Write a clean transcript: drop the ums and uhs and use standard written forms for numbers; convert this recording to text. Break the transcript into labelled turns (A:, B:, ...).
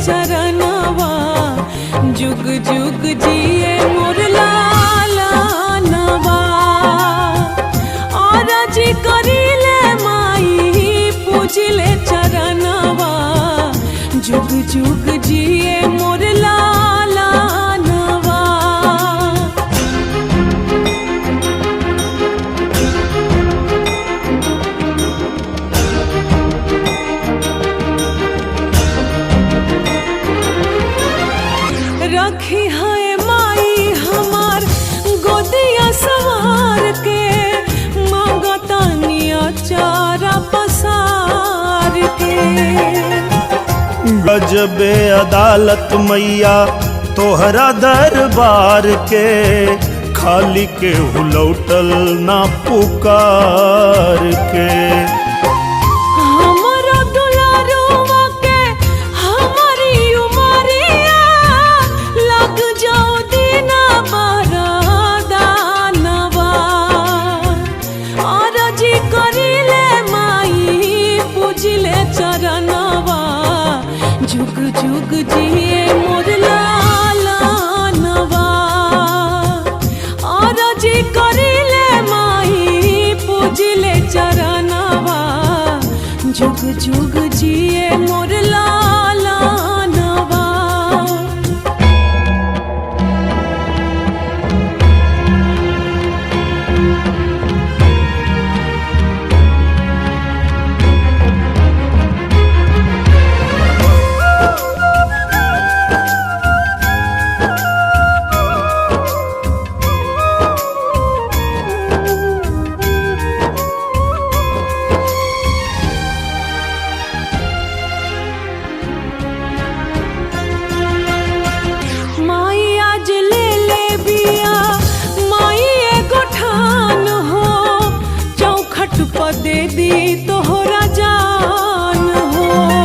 A: चरणवा जुग जुग जिए मोर लालनवा। आरजी करिले माई पूजिले चरणवा जुग जुग जिए मोर लालनवा। रखी है माई हमार गोदिया सवार के मांगतानिया चारा पसार के।
B: गजबे अदालत मैया तोहरा दरबार के खाली के हुलौटल ना पुकार के।
A: हमारा दुलारुआ के हमारी उमरिया लग जाओ दीना बरदानवा। आरजी करिले माई पूजिले चरणवा जुग जुग जिए मोर लालनवा। आरजी करिले माई पूजिले चरणवा जुग जुग जिए मोर लालनवा।